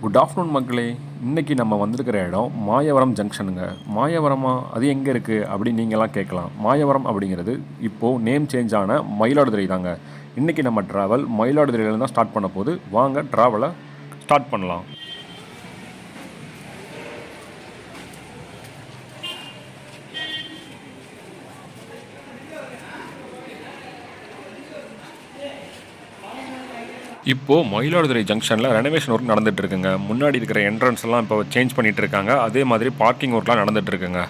Good afternoon மக்களே. இன்றைக்கி நம்ம வந்திருக்கிற இடம் மாயவரம் ஜங்ஷனுங்க. மாயவரமா, அது எங்கே இருக்குது அப்படின்னு நீங்களாம் கேட்கலாம். மாயவரம் அப்படிங்கிறது இப்போது நேம் சேஞ்ச் ஆன மயிலாடுதுறை தாங்க. இன்றைக்கி நம்ம ட்ராவல் மயிலாடுதுறையிலேருந்து தான் ஸ்டார்ட் பண்ண போது. வாங்க ட்ராவலை ஸ்டார்ட் பண்ணலாம். இப்போது மயிலாடுதுறை ஜங்ஷனில் ரெனோவேஷன் ஒர்க் நடந்துகிட்டு இருக்குங்க. முன்னாடி இருக்கிற என்ட்ரன்ஸ் எல்லாம் இப்போ சேஞ்ச் பண்ணிகிட்டு இருக்காங்க. அதே மாதிரி பார்க்கிங் ஒர்க்லாம் நடந்துகிட்டு இருக்குங்க.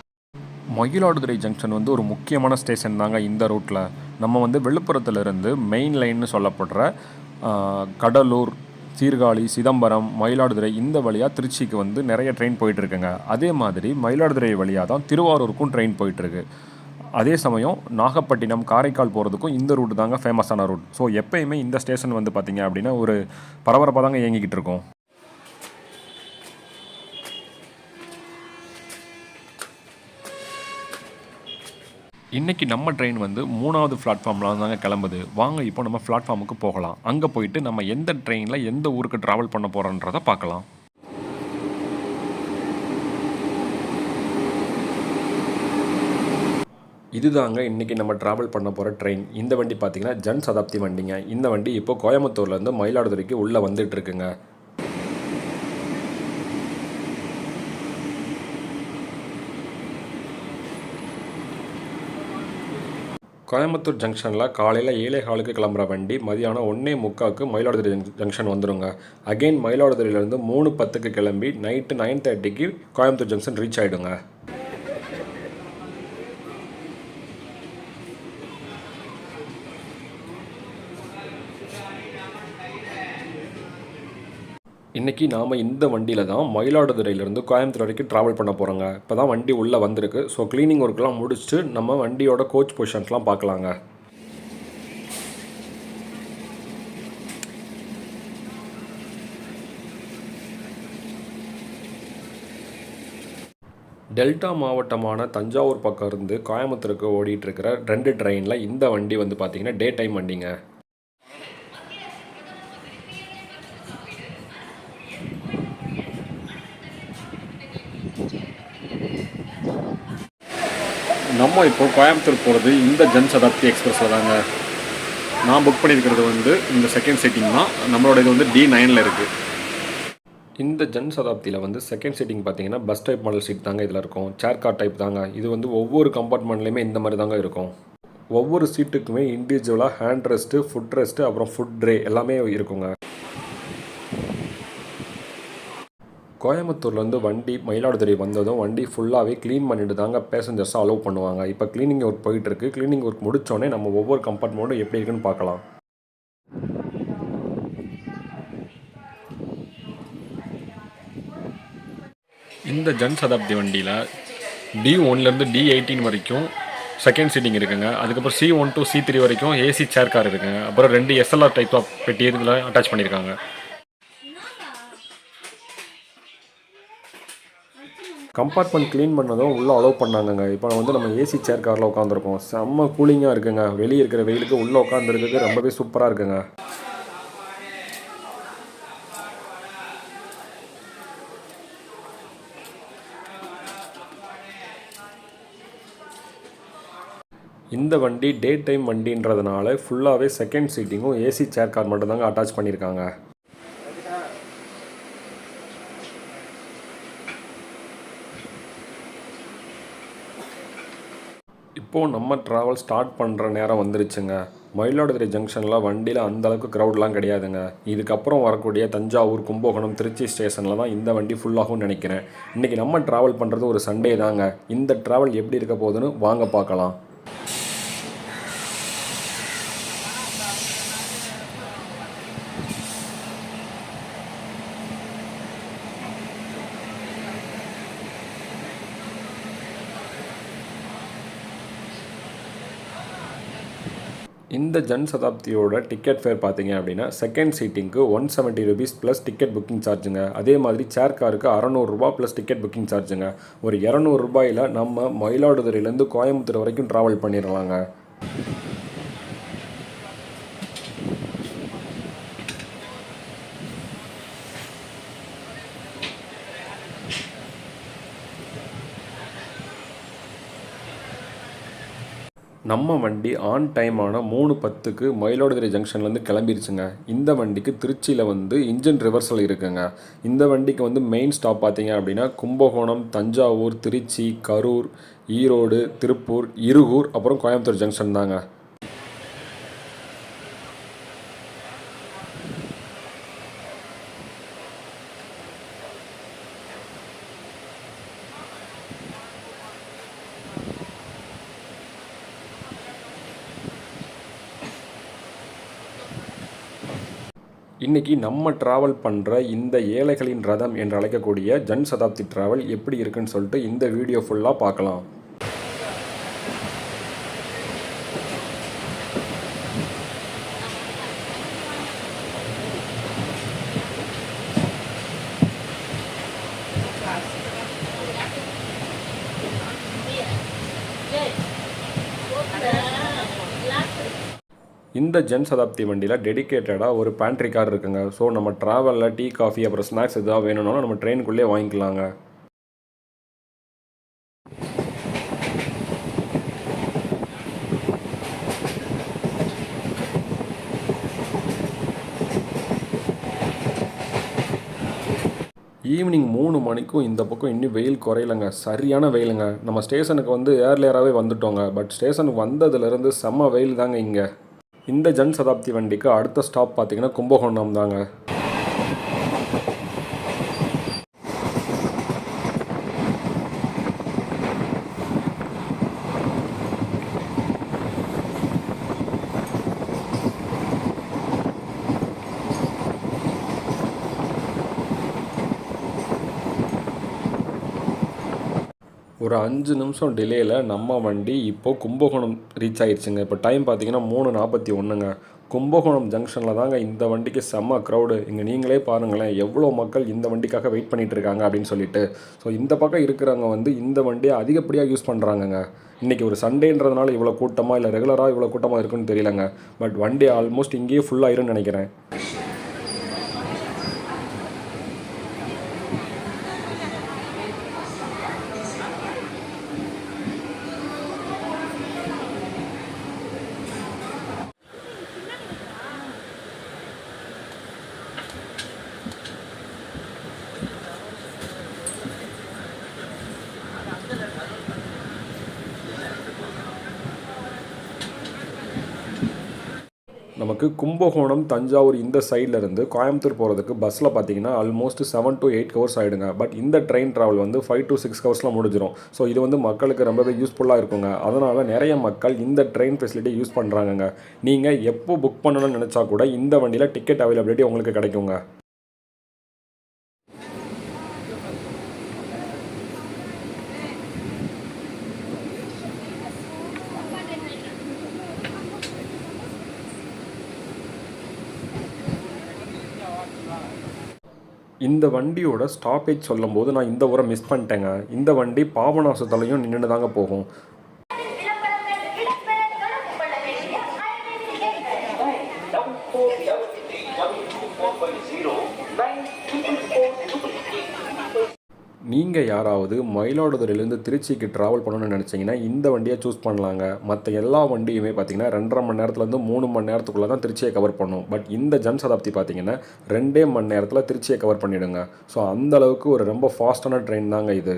மயிலாடுதுறை ஜங்ஷன் வந்து ஒரு முக்கியமான ஸ்டேஷன் தாங்க இந்த ரூட்டில். நம்ம வந்து விழுப்புரத்துலேருந்து மெயின் லைன்னு சொல்லப்படுற கடலூர், சீர்காழி, சிதம்பரம், மயிலாடுதுறை இந்த வழியாக திருச்சிக்கு வந்து நிறைய ட்ரெயின் போயிட்டுருக்குங்க. அதே மாதிரி மயிலாடுதுறை வழியாக தான் திருவாரூருக்கும் ட்ரெயின் போயிட்டுருக்கு. அதே சமயம் நாகப்பட்டினம், காரைக்கால் போகிறதுக்கும் இந்த ரூட் தாங்க ஃபேமஸான ரூட். ஸோ எப்போயுமே இந்த ஸ்டேஷன் வந்து பார்த்திங்க அப்படின்னா ஒரு பரபரப்பாக தாங்க இயங்கிக்கிட்டு இருக்கோம். இன்றைக்கி நம்ம ட்ரெயின் வந்து 3வது பிளாட்ஃபார்மில் தாங்க கிளம்புது. வாங்க இப்போ நம்ம பிளாட்ஃபார்முக்கு போகலாம். அங்கே போயிட்டு நம்ம எந்த ட்ரெயினில் எந்த ஊருக்கு ட்ராவல் பண்ண போகிறோன்றதை பார்க்கலாம். இதுதாங்க இன்றைக்கி நம்ம ட்ராவல் பண்ண போகிற ட்ரெயின். இந்த வண்டி பார்த்திங்கன்னா ஜன் சதாப்தி வண்டிங்க. இந்த வண்டி இப்போ கோயம்புத்தூர்லேருந்து மயிலாடுதுறைக்கு உள்ளே வந்துட்டுருக்குங்க. கோயம்புத்தூர் ஜங்ஷனில் காலையில் 7:15 கிளம்புற வண்டி மதியானம் 1:45 மயிலாடுதுறை ஜங்ஷன் வந்துடுங்க. அகெயின் மயிலாடுதுறையிலேருந்து 3:10 கிளம்பி நைட்டு 9:30 கோயம்புத்தூர் ஜங்ஷன் ரீச் ஆகிடுங்க. இன்றைக்கி நாம் இந்த வண்டியில் தான் மயிலாடுதுறையிலேருந்து கோயம்புத்தூர் வரைக்கும் ட்ராவல் பண்ண போகிறோங்க. இப்போ தான் வண்டி உள்ளே வந்திருக்கு. ஸோ க்ளீனிங் ஒர்க்லாம் முடிச்சுட்டு நம்ம வண்டியோட கோச் பொசிஷன்ஸ்லாம் பார்க்கலாங்க. டெல்டா மாவட்டமான தஞ்சாவூர் பக்கம் இருந்து கோயம்புத்தூருக்கு ஓடிட்டுருக்கிற 2 ட்ரெயினில் இந்த வண்டி வந்து பார்த்திங்கன்னா டே டைம் வண்டிங்க. நம்ம இப்போ கோயம்புத்தூர் போகிறது இந்த ஜன் சதாப்தி எக்ஸ்பிரஸில் தாங்க. நான் புக் பண்ணியிருக்கிறது வந்து இந்த செகண்ட் சீட்டிங் தான். நம்மளோட இது வந்து D9ல் இருக்குது. இந்த ஜன் சதாப்தியில் வந்து செகண்ட் சீட்டிங் பார்த்தீங்கன்னா பஸ் டைப் மாடல் சீட் தாங்க இதில் இருக்கும். சேர் கார் டைப் தாங்க. இது வந்து ஒவ்வொரு கம்பார்ட்மெண்ட்லேயுமே இந்த மாதிரி தாங்க இருக்கும். ஒவ்வொரு சீட்டுக்குமே இண்டிவிஜுவலாக ஹேண்ட் ரெஸ்ட்டு, ஃபுட் ரெஸ்ட்டு, அப்புறம் ஃபுட் ட்ரே எல்லாமே இருக்குங்க. கோயம்புத்தூர்லேருந்து வண்டி மயிலாடுதுறை வந்ததும் வண்டி ஃபுல்லாகவே க்ளீன் பண்ணிட்டு தாங்க பேசஞ்சர்ஸை அலோவ் பண்ணுவாங்க. இப்போ க்ளீனிங் ஒர்க் போயிட்டுருக்கு. க்ளீனிங் ஒர்க் முடித்தோடனே நம்ம ஒவ்வொரு கம்பார்ட்மெண்ட்டும் எப்படி இருக்குன்னு பார்க்கலாம். இந்த ஜன் சதாப்தி வண்டியில் D1லேருந்து D18 வரைக்கும் செகண்ட் சீட்டிங் இருக்குங்க. அதுக்கப்புறம் C1 to C3 வரைக்கும் ஏசி சேர் கார் இருக்குங்க. அப்புறம் 2 SLR டைப் ஆஃப் பெட்டி இதில் அட்டாச் பண்ணியிருக்காங்க. கம்பார்ட்மெண்ட் க்ளீன் பண்ணதும் உள்ளே அலோவ் பண்ணாங்கங்க. இப்போ வந்து நம்ம ஏசி சேர் காரில் உட்காந்துருக்கோம். செம்ம கூலிங்காக இருக்குங்க. வெளியே இருக்கிற வெயிலுக்கு உள்ளே உட்காந்துருக்கிறதுக்கு ரொம்பவே சூப்பராக இருக்குங்க. இந்த வண்டி டே டைம் வண்டின்றதுனால ஃபுல்லாகவே செகண்ட் சீட்டிங்கும் ஏசி சேர் கார் மட்டும்தாங்க அட்டாச் பண்ணியிருக்காங்க. இப்போது நம்ம ட்ராவல் ஸ்டார்ட் பண்ணுற நேரம் வந்துருச்சுங்க. மயிலாடுதுறை ஜங்ஷனில் வண்டியில் அந்தளவுக்கு க்ரௌட்லாம் கிடையாதுங்க. இதுக்கப்புறம் வரக்கூடிய தஞ்சாவூர், கும்பகோணம், திருச்சி ஸ்டேஷனில் தான் இந்த வண்டி ஃபுல்லாகவும் நினைக்கிறேன். இன்றைக்கி நம்ம ட்ராவல் பண்ணுறது ஒரு சண்டே தாங்க. இந்த ட்ராவல் எப்படி இருக்க போகுதுன்னு வாங்க பார்க்கலாம். இந்த ஜன் சதாப்தியோட டிக்கெட் ஃபேர் பார்த்தீங்க அப்படின்னா செகண்ட் சீட்டிங்க்கு 170 rupees ப்ளஸ் டிக்கெட் புக்கிங் சார்ஜுங்க. அதே மாதிரி சேர் காருக்கு 600 ரூபா ப்ளஸ் டிக்கெட் புக்கிங் சார்ஜுங்க. ஒரு 200 ரூபாயில் நம்ம மயிலாடுதுறையிலேருந்து கோயம்புத்தூர் வரைக்கும் ட்ராவல் பண்ணிடலாங்க. நம்ம வண்டி ஆன் டைமான 3:10க்கு மயிலாடுதுறை ஜங்ஷன்லேருந்து கிளம்பிருச்சுங்க. இந்த வண்டிக்கு திருச்சியில் வந்து இன்ஜின் ரிவர்சல் இருக்குங்க. இந்த வண்டிக்கு வந்து மெயின் ஸ்டாப் பார்த்தீங்க அப்படின்னா கும்பகோணம், தஞ்சாவூர், திருச்சி, கரூர், ஈரோடு, திருப்பூர், இருகூர், அப்புறம் கோயம்புத்தூர் ஜங்ஷன் தாங்க. இன்றைக்கி நம்ம ட்ராவல் பண்ணுற இந்த ஏழைகளின் ரதம் என்று அழைக்கக்கூடிய ஜன் சதாப்தி ட்ராவல் எப்படி இருக்குன்னு சொல்லிட்டு இந்த வீடியோ ஃபுல்லாக பார்க்கலாம். இந்த ஜன் சதாப்தி வண்டியில் டெடிக்கேட்டடாக ஒரு பேண்ட்ரி கார் இருக்குங்க. ஸோ நம்ம ட்ராவலில் டீ, காஃபி, அப்புறம் ஸ்நாக்ஸ் எதாவது வேணும்னாலும் நம்ம ட்ரெயினுக்குள்ளே வாங்கிக்கலாங்க. ஈவினிங் 3 மணிக்கும் இந்த பக்கம் இன்னும் வெயில் குறையலைங்க. சரியான வெயிலுங்க. நம்ம ஸ்டேஷனுக்கு வந்து ஏர்லியராகவே வந்துட்டோங்க. பட் ஸ்டேஷனுக்கு வந்ததுலேருந்து செம்ம வெயில் தாங்க இங்கே. இந்த ஜன் சதாப்தி வண்டிக்கு அடுத்த ஸ்டாப் பார்த்தீங்கன்னா கும்பகோணம் தாங்க. ஒரு 5 நிமிஷம் டிலேயில் நம்ம வண்டி இப்போது கும்பகோணம் ரீச் ஆகிடுச்சுங்க. இப்போ டைம் பார்த்தீங்கன்னா 3:41ங்க. கும்பகோணம் ஜங்ஷனில் தாங்க இந்த வண்டிக்கு செம்ம க்ரௌடு. இங்கே நீங்களே பாருங்களேன் எவ்வளோ மக்கள் இந்த வண்டிக்காக வெயிட் பண்ணிகிட்டு இருக்காங்க அப்படின்னு சொல்லிட்டு. ஸோ இந்த பக்கம் இருக்கிறவங்க வந்து இந்த வண்டியை அதிகப்படியாக யூஸ் பண்ணுறாங்கங்க. இன்றைக்கி ஒரு சண்டேன்றதுனால இவ்வளோ கூட்டமாக இல்லை ரெகுலராக இவ்வளோ கூட்டமாக இருக்குன்னு தெரியலங்க. பட் வண்டி ஆல்மோஸ்ட் இங்கேயே ஃபுல்லாகிரும்னு நினைக்கிறேன். நமக்கு கும்பகோணம், தஞ்சாவூர் இந்த சைடில் இருந்து கோயம்புத்தூர் போகிறதுக்கு பஸ்ஸில் பார்த்தீங்கன்னா ஆல்மோஸ்ட் 7 to 8 ஹவர்ஸ் ஆகிடுங்க. பட் இந்த ட்ரெயின் ட்ராவல் வந்து 5 to 6 ஹவர்ஸில் முடிஞ்சிடும். ஸோ இது வந்து மக்களுக்கு ரொம்பவே யூஸ்ஃபுல்லாக இருக்குங்க. அதனால் நிறைய மக்கள் இந்த ட்ரெயின் ஃபெசிலிட்டி யூஸ் பண்ணுறாங்கங்க. நீங்கள் எப்போ புக் பண்ணணும்னு நினச்சா கூட இந்த வண்டியில் டிக்கெட் அவைலபிலிட்டி உங்களுக்கு கிடைக்குங்க. இந்த வண்டியோட ஸ்டாப்பேஜ் சொல்லும்போது நான் இந்த ஊரை மிஸ் பண்ணிட்டேங்க. இந்த வண்டி பாபநாசத்துலையும் நின்று தாங்க போகும். நீங்கள் யாராவது மயிலாடுதுறையிலேருந்து திருச்சிக்கு ட்ராவல் பண்ணணும்னு நினச்சிங்கன்னா இந்த வண்டியை சூஸ் பண்ணலாங்க. மற்ற எல்லா வண்டியுமே பார்த்தீங்கன்னா 2.5 மணி நேரத்துலேருந்து 3 மணி நேரத்துக்குள்ளே தான் திருச்சியை கவர் பண்ணும். பட் இந்த ஜன் சதாப்தி பார்த்தீங்கன்னா 2 மணி நேரத்தில் திருச்சியை கவர் பண்ணிவிடுங்க. ஸோ அந்தளவுக்கு ஒரு ரொம்ப ஃபாஸ்ட்டான ட்ரெயின் தாங்க இது.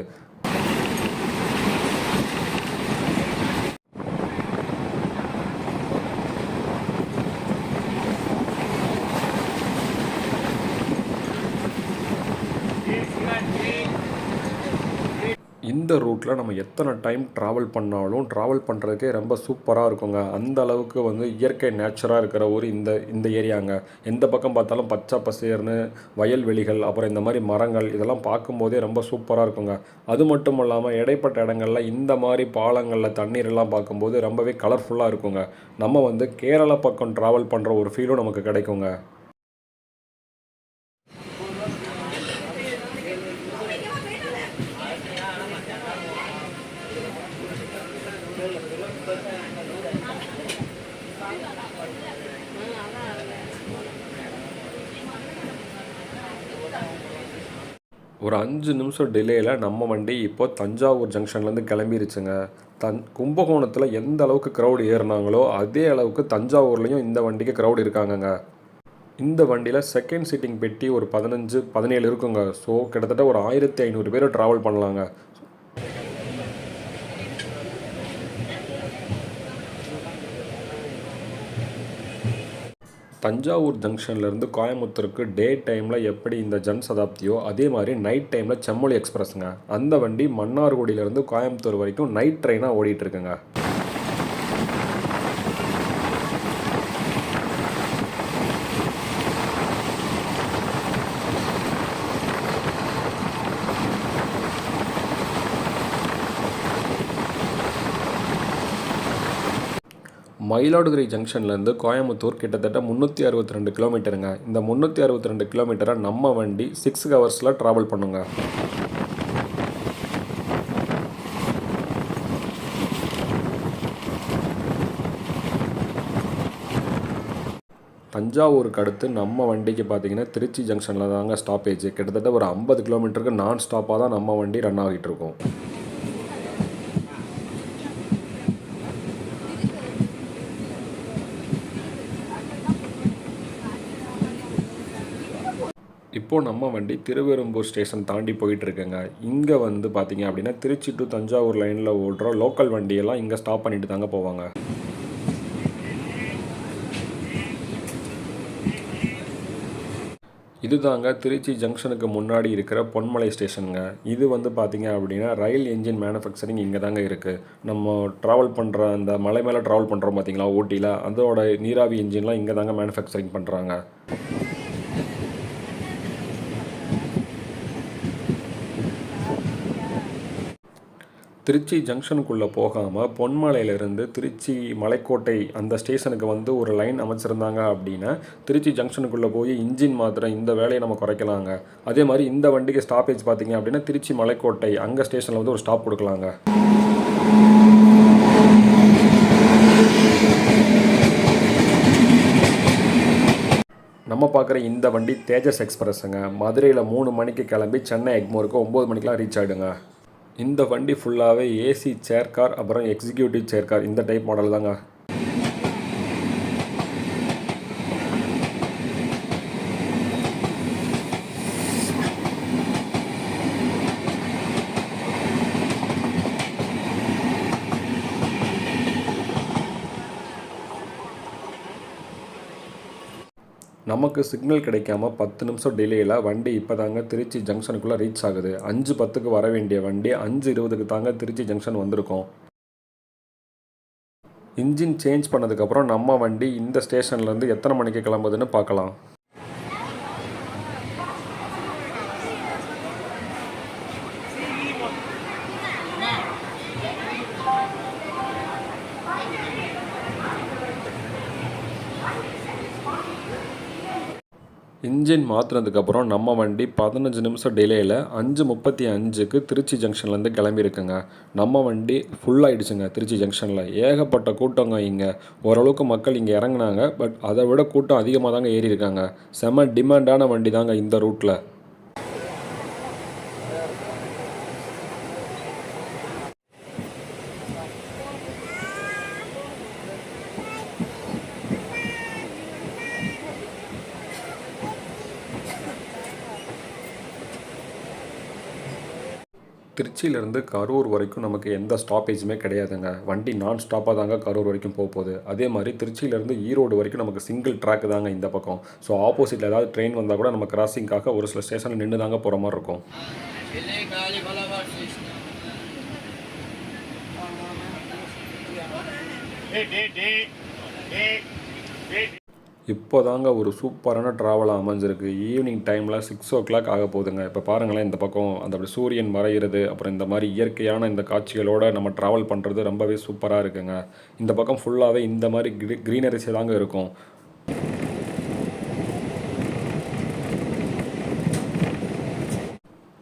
இந்த ரூட்டில் நம்ம எத்தனை டைம் ட்ராவல் பண்ணாலும் ட்ராவல் பண்ணுறதுக்கே ரொம்ப சூப்பராக இருக்குங்க. அந்த அளவுக்கு வந்து இயற்கை நேச்சராக இருக்கிற ஒரு இந்த ஏரியாங்க. எந்த பக்கம் பார்த்தாலும் பச்சை பசேர்னு வயல்வெளிகள், அப்புறம் இந்த மாதிரி மரங்கள் இதெல்லாம் பார்க்கும்போதே ரொம்ப சூப்பராக இருக்குங்க. அது மட்டும் இல்லாமல் இடைப்பட்ட இடங்களில் இந்த மாதிரி பாலங்களில் தண்ணீரெல்லாம் பார்க்கும்போது ரொம்பவே கலர்ஃபுல்லாக இருக்குங்க. நம்ம வந்து கேரளா பக்கம் ட்ராவல் பண்ணுற ஒரு ஃபீலும் நமக்கு கிடைக்குங்க. ஒரு 5 நிமிஷம் டிலேயில் நம்ம வண்டி இப்போ தஞ்சாவூர் ஜங்ஷன்லேருந்து கிளம்பிருச்சுங்க. கும்பகோணத்தில் எந்த அளவுக்கு க்ரௌடு ஏறினாங்களோ அதே அளவுக்கு தஞ்சாவூர்லேயும் இந்த வண்டிக்கு க்ரௌடு இருக்காங்கங்க. இந்த வண்டியில் செகண்ட் சீட்டிங் பெட்டி ஒரு 15 17 இருக்குங்க. ஸோ கிட்டத்தட்ட ஒரு 1500 பேர் ட்ராவல் பண்ணலாங்க. தஞ்சாவூர் ஜங்ஷன்லேருந்து கோயம்புத்தூருக்கு டே டைமில் எப்படி இந்த ஜன் சதாப்தியோ அதே மாதிரி நைட் டைமில் செம்மொழி எக்ஸ்பிரஸ்ங்க. அந்த வண்டி மன்னார்குடியிலேருந்து கோயம்புத்தூர் வரைக்கும் நைட் ட்ரெயினாக ஓடிட்டுருக்குங்க. மயிலாடுதுறை ஜங்ஷன்லேருந்து கோயம்புத்தூர் கிட்டத்தட்ட 362 கிலோமீட்டருங்க. இந்த 362 கிலோமீட்டரை நம்ம வண்டி 6 ஹவர்ஸில் ட்ராவல் பண்ணுங்க. தஞ்சாவூருக்கு அடுத்து நம்ம வண்டிக்கு பார்த்தீங்கன்னா திருச்சி ஜங்ஷனில் தாங்க ஸ்டாப்பேஜ். கிட்டத்தட்ட ஒரு 50 கிலோமீட்டருக்கு நான் ஸ்டாப்பாக தான் நம்ம வண்டி ரன் ஆகிட்டு இருக்கோம். இப்போது நம்ம வண்டி திருவெரும்பூர் ஸ்டேஷன் தாண்டி போயிட்டுருக்குங்க. இங்கே வந்து பார்த்தீங்க அப்படின்னா திருச்சி டு தஞ்சாவூர் லைனில் ஓடுற லோக்கல் வண்டியெல்லாம் இங்கே ஸ்டாப் பண்ணிட்டு தாங்க போவாங்க. இது தாங்க திருச்சி ஜங்ஷனுக்கு முன்னாடி இருக்கிற பொன்மலை ஸ்டேஷனுங்க. இது வந்து பார்த்தீங்க அப்படின்னா ரயில் என்ஜின் மேனுஃபேக்சரிங் இங்கே தாங்க இருக்குது. நம்ம ட்ராவல் பண்ணுற அந்த மலை மேலே ட்ராவல் பண்ணுறோம் பார்த்தீங்களா ஊட்டியில், அதோட நீராவி என்ஜின்லாம் இங்கே தாங்க மேனுஃபேக்சரிங் பண்ணுறாங்க. திருச்சி ஜங்ஷனுக்குள்ளே போகாமல் பொன்மலையிலேருந்து திருச்சி மலைக்கோட்டை அந்த ஸ்டேஷனுக்கு வந்து ஒரு லைன் அமைச்சிருந்தாங்க அப்படின்னா திருச்சி ஜங்ஷனுக்குள்ளே போய் இன்ஜின் மாத்திர இந்த வேலையை நம்ம குறைக்கலாங்க. அதே மாதிரி இந்த வண்டிக்கு ஸ்டாப்பேஜ் பார்த்தீங்க அப்படின்னா திருச்சி மலைக்கோட்டை அங்கே ஸ்டேஷனில் வந்து ஒரு ஸ்டாப் கொடுக்கலாங்க. நம்ம பார்க்குற இந்த வண்டி தேஜஸ் எக்ஸ்பிரஸுங்க. மதுரையில் 3 மணிக்கு கிளம்பி சென்னை எக்மோருக்கு 9 மணிக்கெலாம் ரீச் ஆகிடுங்க. இந்த வண்டி ஃபுல்லாகவே ஏசி சேர் கார் அப்புறம் எக்ஸிக்யூட்டிவ் சேர் கார் இந்த டைப் மாடல் தாங்க. நமக்கு சிக்னல் கிடைக்காம 10 நிமிஷம் டிலேயில் வண்டி இப்போ தாங்க திருச்சி ஜங்ஷனுக்குள்ளே ரீச் ஆகுது. 5:10க்கு வர வேண்டிய வண்டி 5:20க்கு தாங்க திருச்சி ஜங்ஷன் வந்திருக்கோம். இன்ஜின் சேஞ்ச் பண்ணதுக்கப்புறம் நம்ம வண்டி இந்த ஸ்டேஷன்லேருந்து எத்தனை மணிக்கு கிளம்புதுன்னு பார்க்கலாம். இன்ஜின் மாற்றினதுக்கப்புறம் நம்ம வண்டி 15 நிமிஷம் டிலேயில் 5:35க்கு திருச்சி ஜங்ஷன்லேருந்து கிளம்பியிருக்குங்க. நம்ம வண்டி ஃபுல்லாகிடுச்சுங்க. திருச்சி ஜங்ஷனில் ஏகப்பட்ட கூட்டங்க. இங்கே ஓரளவுக்கு மக்கள் இங்கே இறங்குனாங்க. பட் அதை விட கூட்டம் அதிகமாக தாங்க ஏறி இருக்காங்க. செம டிமாண்டான வண்டி தாங்க இந்த ரூட்டில். திருச்சியிலேருந்து கரூர் வரைக்கும் நமக்கு எந்த ஸ்டாப்பேஜுமே கிடையாதுங்க. வண்டி நான் ஸ்டாப்பாக தாங்க கரூர் வரைக்கும் போகுது. அதே மாதிரி திருச்சியிலேருந்து ஈரோடு வரைக்கும் நமக்கு சிங்கிள் ட்ராக் தாங்க இந்த பக்கம். ஸோ ஆப்போசிட்டில் ஏதாவது ட்ரெயின் வந்தால் கூட நம்ம கிராசிங்காக ஒரு சில ஸ்டேஷனில் நின்று தாங்க போகிற மாதிரி இருக்கும். இப்போ தாங்க ஒரு சூப்பரான ட்ராவலாக அமைஞ்சிருக்கு. ஈவினிங் டைமில் 6 o'clock ஆக போகுதுங்க. இப்போ பாருங்களேன், இந்த பக்கம் அந்த அப்படி சூரியன் மறைகிறது, அப்புறம் இந்த மாதிரி இயற்கையான இந்த காட்சிகளோடு நம்ம ட்ராவல் பண்ணுறது ரொம்பவே சூப்பராக இருக்குங்க. இந்த பக்கம் ஃபுல்லாகவே இந்த மாதிரி க்ரீனரிஸே தாங்க இருக்கும்.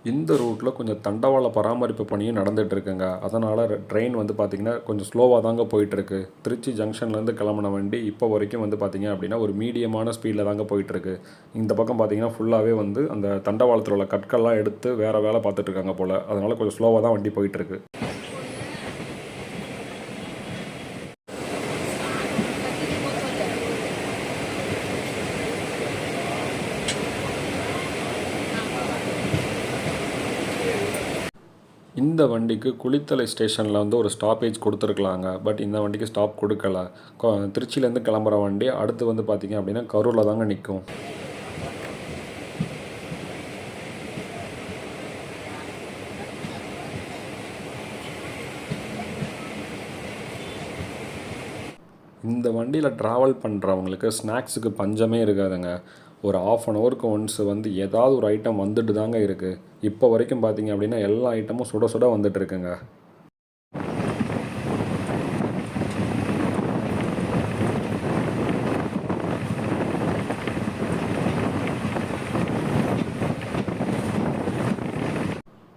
இந்த ரூட்டில் கொஞ்சம் தண்டவாள பராமரிப்பு பணியும் நடந்துகிட்ருக்குங்க. அதனால் ட்ரெயின் வந்து பார்த்திங்கன்னா கொஞ்சம் ஸ்லோவாக தாங்க போயிட்டுருக்கு. திருச்சி ஜங்ஷன்லேருந்து கிளம்புன வண்டி இப்போ வரைக்கும் வந்து பார்த்திங்க அப்படின்னா ஒரு மீடியமான ஸ்பீடில் தாங்க போயிட்டுருக்கு. இந்த பக்கம் பார்த்திங்கன்னா ஃபுல்லாகவே வந்து அந்த தண்டவாளத்தில் உள்ள கற்கள்லாம் எடுத்து வேறு வேலை பார்த்துட்ருக்காங்க போல். அதனால் கொஞ்சம் ஸ்லோவாக தான் வண்டி போயிட்டுருக்கு. இந்த வண்டிக்கு குளித்தலை ஸ்டேஷனில் வந்து ஒரு ஸ்டாப்பேஜ் கொடுத்துருக்கலாங்க. பட் இந்த வண்டிக்கு ஸ்டாப் கொடுக்கல. திருச்சியிலேருந்து கிளம்புற வண்டி அடுத்து வந்து பார்த்திங்க அப்படின்னா கரூரில் தாங்க நிற்கும். இந்த வண்டியில் ட்ராவல் பண்ணுறவங்களுக்கு ஸ்நாக்ஸுக்கு பஞ்சமே இருக்காதுங்க. ஒரு ½ அன் ஹவருக்கு ஒன்ஸ் வந்து ஏதாவது ஒரு ஐட்டம் வந்துட்டு தாங்க இருக்குது. இப்போ வரைக்கும் பார்த்திங்க அப்படின்னா எல்லா ஐட்டமும் சுட சுட வந்துட்டு இருக்குங்க.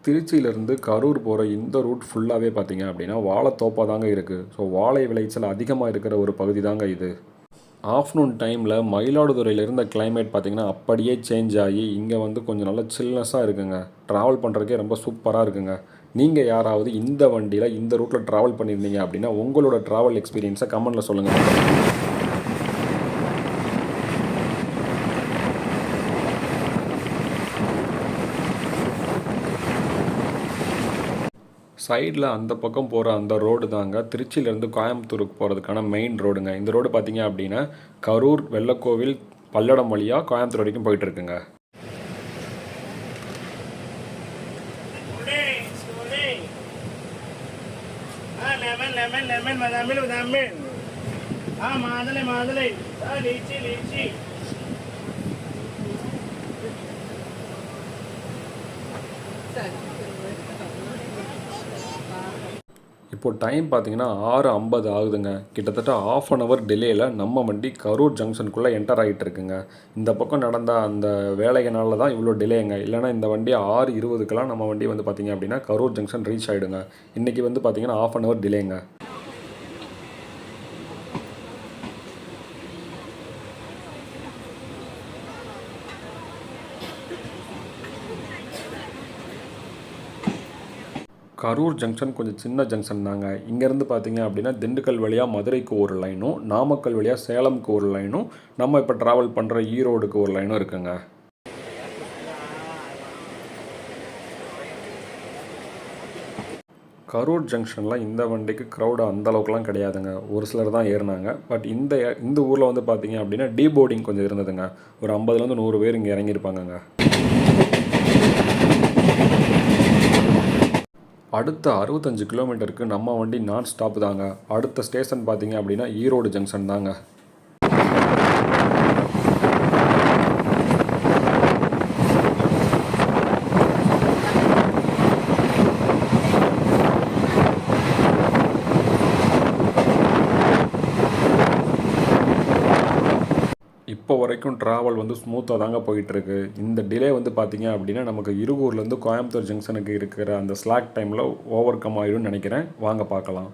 திருச்சியிலேருந்து கரூர் போகிற இந்த ரூட் ஃபுல்லாகவே பார்த்திங்க அப்படின்னா வாழைத்தோப்பாக தாங்க இருக்குது. ஸோ வாழை விளைச்சல் அதிகமாக இருக்கிற ஒரு பகுதி தாங்க இது. ஆஃப்டர்நூன் டைமில் மயிலாடுதுறையில் இருந்த கிளைமேட் பார்த்திங்கன்னா அப்படியே சேஞ்ச் ஆகி இங்கே வந்து கொஞ்சம் நல்லா சில்னஸாக இருக்குங்க. ட்ராவல் பண்ணுறதுக்கே ரொம்ப சூப்பராக இருக்குங்க. நீங்கள் யாராவது இந்த வண்டியில் இந்த ரூட்டில் ட்ராவல் பண்ணியிருந்தீங்க அப்படின்னா உங்களோட ட்ராவல் எக்ஸ்பீரியன்ஸை கமெண்ட்டில் சொல்லுங்கள். சைடில் அந்த பக்கம் போகிற அந்த ரோடு தாங்க திருச்சியிலேருந்து கோயம்புத்தூருக்கு போகிறதுக்கான மெயின் ரோடுங்க. இந்த ரோடு பார்த்திங்க அப்படின்னா கரூர், வெள்ளக்கோவில், பல்லடம் வழியாக கோயம்புத்தூர் வரைக்கும் போயிட்டுருக்குங்க. இப்போது டைம் பார்த்திங்கன்னா 6:50 ஆகுதுங்க. கிட்டத்தட்ட ½ அன் ஹவர் டிலேயில் நம்ம வண்டி கரூர் ஜங்ஷனுக்குள்ளே என்டர் ஆகிட்டு இருக்குங்க. இந்த பக்கம் நடந்த அந்த வேலைகளால தான் இவ்வளோ டிலேங்க. இல்லைனா இந்த வண்டி 6:20க்கெலாம் நம்ம வண்டி வந்து பார்த்திங்க அப்படின்னா கரூர் ஜங்ஷன் ரீச் ஆகிடுங்க. இன்றைக்கி வந்து பார்த்திங்கன்னா ½ அன் ஹவர் டிலேங்க. கரூர் ஜங்ஷன் கொஞ்சம் சின்ன ஜங்ஷன் தாங்க. இங்கேருந்து பார்த்தீங்க அப்படின்னா திண்டுக்கல் வழியாக மதுரைக்கு ஒரு லைனும், நாமக்கல் வழியாக சேலமுக்கு ஒரு லைனும், நம்ம இப்போ ட்ராவல் பண்ணுற ஈரோடுக்கு ஒரு லைனும் இருக்குங்க. கரூர் ஜங்ஷனில் இந்த வண்டிக்கு க்ரௌடு அந்தளவுக்குலாம் கிடையாதுங்க. ஒரு சிலர் தான் ஏறினாங்க. பட் இந்த ஊரில் வந்து பார்த்தீங்க அப்படின்னா டீபோர்டிங் கொஞ்சம் இருந்ததுங்க. ஒரு 50லேருந்து 100 பேர் இங்கே இறங்கியிருப்பாங்கங்க. அடுத்த 65 கிலோமீட்டருக்கு நம்ம வண்டி நான் ஸ்டாப் தாங்க. அடுத்த ஸ்டேஷன் பார்த்தீங்க அப்படின்னா ஈரோடு ஜங்ஷன் தாங்க. இப்போ வரைக்கும் ட்ராவல் வந்து ஸ்மூத்தாக தாங்க போயிட்டுருக்கு. இந்த டிலே வந்து பார்த்திங்க அப்படின்னா நமக்கு இருகூர்லேருந்து கோயம்புத்தூர் ஜங்ஷனுக்கு இருக்கிற அந்த ஸ்லாக் டைமில் ஓவர் கம் ஆகிடும்னு நினைக்கிறேன். வாங்க பார்க்கலாம்.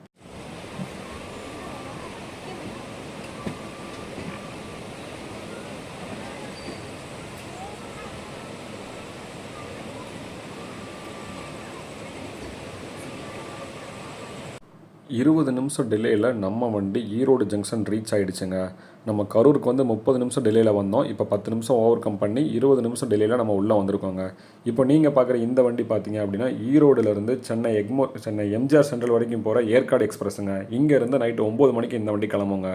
இருபது நிமிஷம் டிலேயில் நம்ம வண்டி ஈரோடு ஜங்ஷன் ரீச் ஆகிடுச்சுங்க. நம்ம கரூருக்கு வந்து 30 நிமிஷம் டிலேயில் வந்தோம். இப்போ 10 நிமிஷம் ஓவர் கம் பண்ணி 20 நிமிஷம் டிலேயில் நம்ம உள்ளே வந்திருக்கோங்க. இப்போ நீங்கள் பார்க்குற இந்த வண்டி பார்த்தீங்க அப்படின்னா ஈரோடுலேருந்து சென்னை எம்ஜிஆர் சென்ட்ரல் வரைக்கும் போகிற ஏற்காடு எக்ஸ்பிரஸுங்க. இங்கேருந்து நைட்டு 9 மணிக்கு இந்த வண்டி கிளம்புங்க.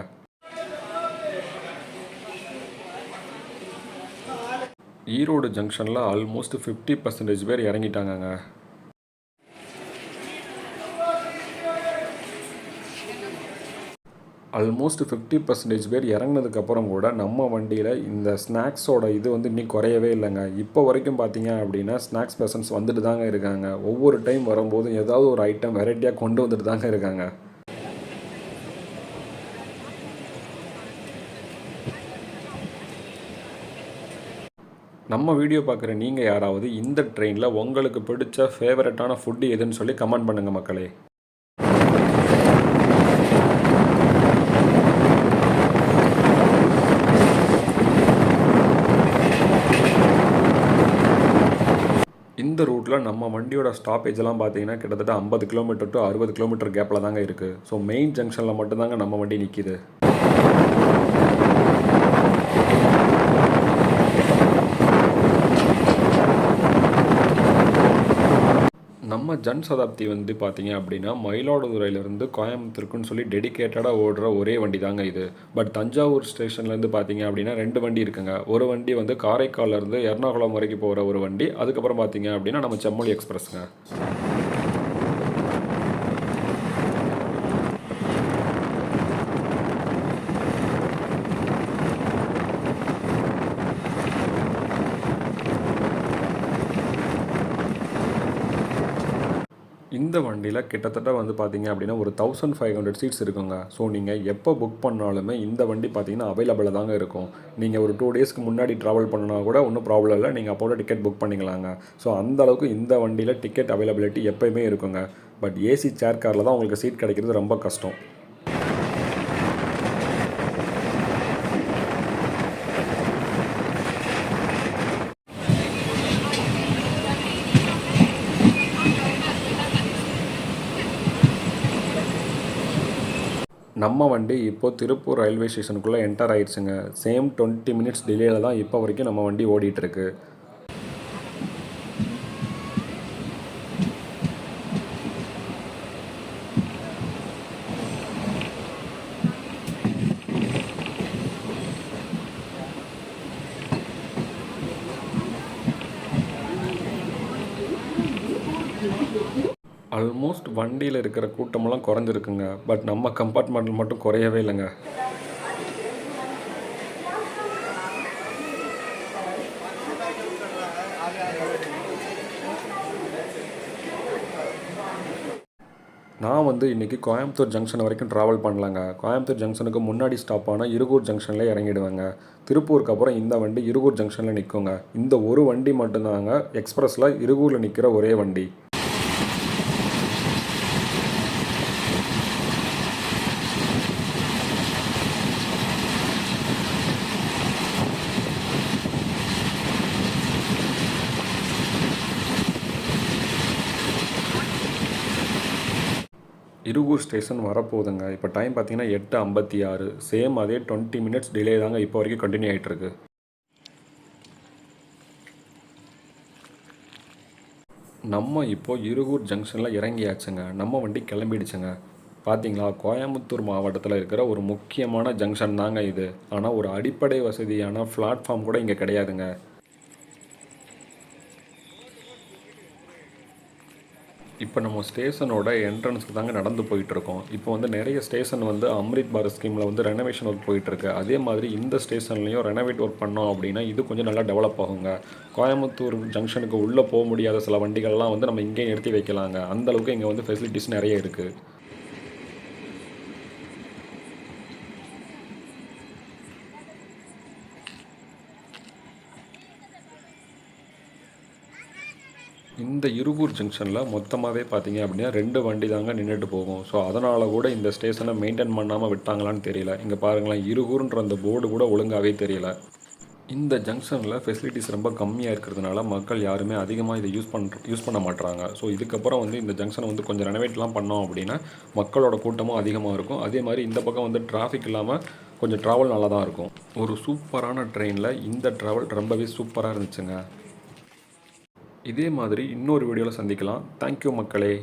ஈரோடு ஜங்ஷனில் ஆல்மோஸ்ட் 50% பேர் இறங்கிட்டாங்கங்க. ஆல்மோஸ்ட் 50% பேர் இறங்கினதுக்கப்புறம் கூட நம்ம வண்டியில் இந்த ஸ்நாக்ஸோட இது வந்து இன்னும் குறையவே இல்லைங்க. இப்போ வரைக்கும் பார்த்தீங்க அப்படின்னா ஸ்நாக்ஸ் பர்சன்ஸ் வந்துட்டு தாங்க இருக்காங்க. ஒவ்வொரு டைம் வரும்போதும் ஏதாவது ஒரு ஐட்டம் வெரைட்டியாக கொண்டு வந்துட்டு தாங்க இருக்காங்க. நம்ம வீடியோ பார்க்குற நீங்கள் யாராவது இந்த ட்ரெயினில் உங்களுக்கு பிடிச்ச ஃபேவரட்டான ஃபுட்டு எதுன்னு சொல்லி கமெண்ட் பண்ணுங்கள் மக்களே. இந்த ரூட்டில் நம்ம வண்டியோட ஸ்டாப்பேஜெல்லாம் பார்த்தீங்கன்னா கிட்டத்தட்ட 50 கிலோமீட்டர் டு 60 கிலோமீட்டர் கேப்பில் தாங்க இருக்குது. ஸோ மெயின் ஜங்ஷனில் மட்டும்தாங்க நம்ம வண்டி நிற்கிது. நம்ம ஜன் சதாப்தி வந்து பார்த்தீங்க அப்படின்னா மயிலாடுதுறையிலேருந்து கோயம்புத்தூருக்குன்னு சொல்லி டெடிக்கேட்டடாக ஓடுற ஒரே வண்டி தாங்க இது. பட் தஞ்சாவூர் ஸ்டேஷன்லேருந்து பார்த்தீங்க அப்படின்னா 2 வண்டி இருக்குங்க. ஒரு வண்டி வந்து காரைக்கால்லேருந்து எர்ணாகுளம் வரைக்கும் போகிற ஒரு வண்டி, அதுக்கப்புறம் பார்த்தீங்க அப்படின்னா நம்ம செம்மொழி எக்ஸ்பிரஸ்ங்க. இந்த வண்டியில் கிட்டத்தட்ட வந்து பார்த்தீங்க அப்படின்னா ஒரு 1500 சீட்ஸ் இருக்குங்க. ஸோ நீங்கள் எப்போ புக் பண்ணாலுமே இந்த வண்டி பார்த்தீங்கன்னா அவைலபிளாக தாங்க இருக்கும். நீங்கள் ஒரு 2 டேஸ்க்கு முன்னாடி ட்ராவல் பண்ணனா கூட ஒன்றும் ப்ராப்ளம் இல்லை, நீங்கள் அப்போட டிக்கெட் புக் பண்ணிக்கலாங்க. ஸோ அந்த அளவுக்கு இந்த வண்டியில் டிக்கெட் அவைலபிலிட்டி எப்போயுமே இருக்குங்க. பட் ஏசி சேர் காரில் தான் உங்களுக்கு சீட் கிடைக்கிறது ரொம்ப கஷ்டம். நம்ம வண்டி இப்போது திருப்பூர் ரயில்வே ஸ்டேஷனுக்குள்ளே என்டர் ஆயிடுச்சுங்க. சேம் 20 மினிட்ஸ் டிலேயில் தான் இப்போ வரைக்கும் நம்ம வண்டி ஓடிட்டுருக்கு. ஆல்மோஸ்ட் வண்டியில் இருக்கிற கூட்டமெல்லாம் குறைஞ்சிருக்குங்க. பட் நம்ம கம்பார்ட்மெண்ட்டில் மட்டும் குறையவே இல்லைங்க. நான் வந்து இன்றைக்கி கோயம்புத்தூர் ஜங்ஷன் வரைக்கும் ட்ராவல் பண்ணலாங்க. கோயம்புத்தூர் ஜங்ஷனுக்கு முன்னாடி ஸ்டாப் ஆனால் இருகூர் ஜங்ஷனில் இறங்கிடுவேங்க. திருப்பூருக்கு அப்புறம் இந்த வண்டி இருகூர் ஜங்ஷனில் நிற்குங்க. இந்த ஒரு வண்டி மட்டும்தாங்க எக்ஸ்பிரஸில் இருகூரில் நிற்கிற ஒரே வண்டி. இருகூர் ஸ்டேஷன் வரப்போகுதுங்க. இப்போ டைம் பார்த்தீங்கன்னா 8:56. சேம் அதே 20 மினிட்ஸ் டிலே தாங்க இப்போ வரைக்கும் கண்டினியூ ஆகிட்டுருக்கு. நம்ம இப்போது இருகூர் ஜங்ஷனில் இறங்கியாச்சுங்க. நம்ம வண்டி கிளம்பிடுச்சுங்க. பார்த்தீங்களா, கோயம்புத்தூர் மாவட்டத்தில் இருக்கிற ஒரு முக்கியமான ஜங்ஷன் தாங்க இது. ஆனால் ஒரு அடிப்படை வசதியான பிளாட்ஃபார்ம் கூட இங்கே கிடையாதுங்க. இப்போ நம்ம ஸ்டேஷனோட என்ட்ரன்ஸ்க்கு தாங்க நடந்து போயிட்டுருக்கோம். இப்போ வந்து நிறைய ஸ்டேஷன் வந்து அம்ரித் பாரத் ஸ்கீமில் வந்து ரெனோவேஷன் ஒர்க் போயிட்டுருக்கு. அதே மாதிரி இந்த ஸ்டேஷன்லேயும் ரெனோவேட் ஒர்க் பண்ணோம் அப்படின்னா இது கொஞ்சம் நல்லா டெவலப் ஆகுங்க. கோயம்புத்தூர் ஜங்ஷனுக்கு உள்ளே போக முடியாத சில வண்டிகள்லாம் வந்து நம்ம இங்கேயே நிறுத்தி வைக்கலாங்க. அந்தளவுக்கு இங்கே வந்து ஃபெசிலிட்டிஸ் நிறைய இருக்குது. இந்த இருகூர் ஜங்ஷனில் மொத்தமாகவே பார்த்தீங்க அப்படின்னா 2 வண்டி தாங்க நின்றுட்டு போகும். ஸோ அதனால் கூட இந்த ஸ்டேஷனை மெயின்டைன் பண்ணாமல் விட்டாங்களான்னு தெரியல. இங்கே பாருங்களேன், இருகூர்ன்ற அந்த போர்டு கூட ஒழுங்காகவே தெரியல. இந்த ஜங்ஷனில் ஃபெசிலிட்டிஸ் ரொம்ப கம்மியாக இருக்கிறதுனால மக்கள் யாருமே அதிகமாக இதை யூஸ் பண்ண மாட்டுறாங்க. ஸோ இதுக்கப்புறம் வந்து இந்த ஜங்ஷனை வந்து கொஞ்சம் ரெனோவேட்லாம் பண்ணோம் அப்படின்னா மக்களோட கூட்டமும் அதிகமாக இருக்கும். அதே மாதிரி இந்த பக்கம் வந்து டிராஃபிக் இல்லாமல் கொஞ்சம் ட்ராவல் நல்லா தான் இருக்கும். ஒரு சூப்பரான ட்ரெயினில் இந்த ட்ராவல் ரொம்பவே சூப்பராக இருந்துச்சுங்க. இதே மாதிரி இன்னொரு வீடியோவில் சந்திக்கலாம். தேங்க்யூ மக்களே.